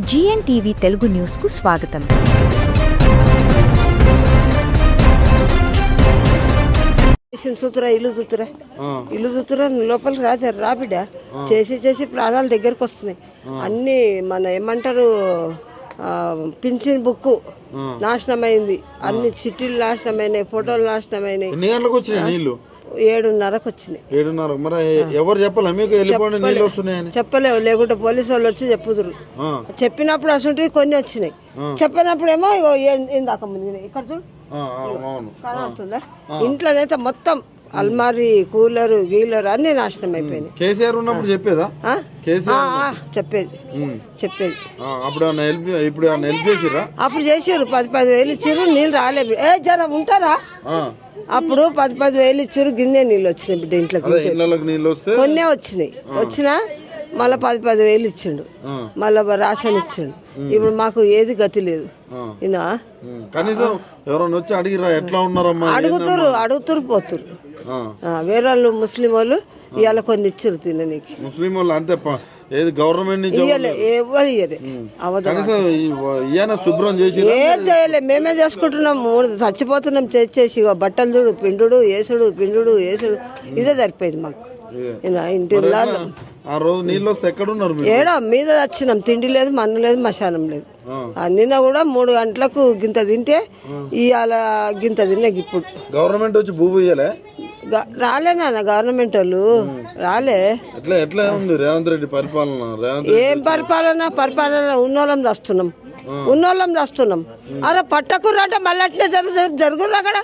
జిఎన్టీవీ Telugu news కు స్వాగతం. ఇల్లు చూతురా లోపలికి రాజారు రాబిడ్డ చేసి ప్రాణాల దగ్గరకు వస్తున్నాయి. అన్ని మన ఏమంటారు పింఛన్ బుక్ నాశనమైంది, అన్ని చిట్టీలు నాశనమైనాయి, ఫోటోలు నాశనమైనాయి. 7:30కు వచ్చినాయి. ఎవరు చెప్పాలి మీకు చెప్పలేవు, లేకుంటే పోలీసు వాళ్ళు వచ్చి చెప్పుదురు. చెప్పినప్పుడు అసలు కొన్ని వచ్చినాయి, చెప్పినప్పుడు ఏమో ఇందాక ముందు ఇక్కడ చూడు కనబడుతుందా. ఇంట్లోనైతే మొత్తం అల్మారీ, కూలరు, గీలరు అన్ని నాశనం అయిపోయినాయి. కేసీఆర్ ఉన్నప్పుడు చెప్పేదా? చెప్పేది అప్పుడు చేసారు. 10,000 ఇచ్చారు, నీళ్ళు రాలేదు. జర ఉంటారా? అప్పుడు 10,000 ఇచ్చారు, గిన్నె నీళ్ళు వచ్చినాయి బిడ్డ ఇంట్లోకి. కొన్నే వచ్చినా మళ్ళా 10,000 ఇచ్చిండు, మళ్ళా రేషన్ ఇచ్చిండు. ఇప్పుడు మాకు ఏది గతి లేదు. కనీసం ఎవరైనా వచ్చి అడిగిరా ఎట్లా ఉన్నారమ్మా? అడుగుతురు పోతురు. వేరే వాళ్ళు ముస్లిం వాళ్ళు ఇవాళ కొన్ని ఇచ్చారు తిననీకి. ముస్లిం వాళ్ళు అంతే, ఏది గవర్నమెంట్ నుంచి శుభ్రం చేసి ఏం చేయలే, మేమే చేసుకుంటున్నాము. చచ్చిపోతున్నాం చేసి బట్టలు చూడు, పిండుడు వేసుడు ఇదే సరిపోయింది మాకు. ఇంటి ఆ రోజు నీళ్ళు వస్తే ఎక్కడున్నారు? ఏడా మీద వచ్చినాం, తిండి లేదు, మన్ను లేదు, మశానం లేదు. నిన్న కూడా 3 గంటలకు గింత తింటే ఇవాళ గింత తిన్నా. ఇప్పుడు గవర్నమెంట్ వచ్చి భూ ఇయ్యలే, రాలే నాన్న, గవర్నమెంట్ వాళ్ళు రాలే. ఎట్లా ఉంది రేవంత్ రెడ్డి పరిపాలన? ఏం పరిపాలన ఉన్నోళ్ళం చేస్తున్నాం. అరే పట్టకుర్ర అంటే మళ్ళీ అట్లే జరుగుర్రు అక్కడ.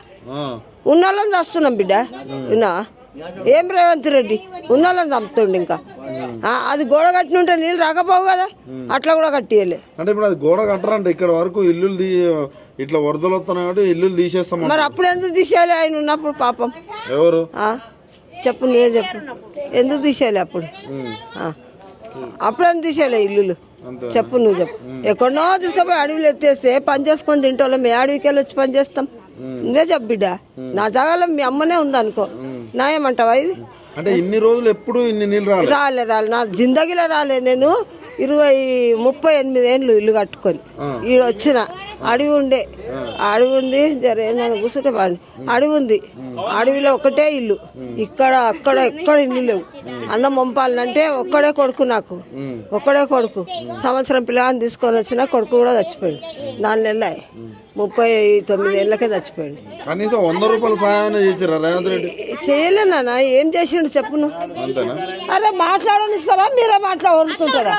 ఉన్నోళ్ళం చేస్తున్నాం బిడ్డ. విన్నా ఏం రేవంత్ రెడ్డి ఉన్నోళ్ళని చంపుతుండు. ఇంకా అది గోడ కట్టినుంటే నీళ్ళు రాకపోవు కదా, అట్లా కూడా కట్టియలే. అంటే ఇప్పుడు అది గోడ కట్టరంటే ఇక్కడ వరకు ఇల్లు ఇట్లా వరదలు వస్తున్నాయి, ఇల్లు తీసేస్తాం. మరి అప్పుడు ఎందుకు తీసేయాలి? ఆయన ఉన్నప్పుడు పాపం. ఎవరు చెప్పు, నువ్వే చెప్పు, ఎందుకు తీసేయాలి అప్పుడు? అప్పుడేం తీసేయాలి ఇల్లులు? చెప్పు, నువ్వు చెప్పు. ఎక్కడో తీసుకుపోయి అడవిలో ఎత్తేస్తే పని చేసుకొని తింటోళ్ళం, మేము అడవికి వెళ్ళి వచ్చి పని చేస్తాం. నువ్వే చెప్పు బిడ్డ. నా జాగాలో మీ అమ్మనే ఉందనుకో, నాయమంటావా? ఇది అంటే ఇన్ని రోజులు ఎప్పుడు ఇన్ని నీళ్ళు రాలే నా జిందగీలో రాలే. నేను 38 ఏళ్ళు ఇల్లు కట్టుకొని ఈడొచ్చిన. అడవి ఉంది, జర నన్ను కూర్చుంటే బాగుంది. అడవి ఉంది, అడవిలో ఒకటే ఇల్లు. ఇక్కడ అక్కడ ఎక్కడ ఇల్లు లేవు. అన్నం పంపాలంటే ఒక్కడే కొడుకు, నాకు ఒక్కడే కొడుకు. సంవత్సరం పిల్లగాని తీసుకొని వచ్చిన కొడుకు కూడా చచ్చిపోయాడు. 4 నెలలు 39 ఏళ్ళకే చచ్చిపోయాడు. కనీసం 100 రూపాయల సహాయం చేసిరా రేవంత్ రెడ్డి? చేయలే నాన్న, ఏం చేసిండు చెప్పును. అరే మాట్లాడనిస్తారా? మీరే మాట్లాడుకుంటారా?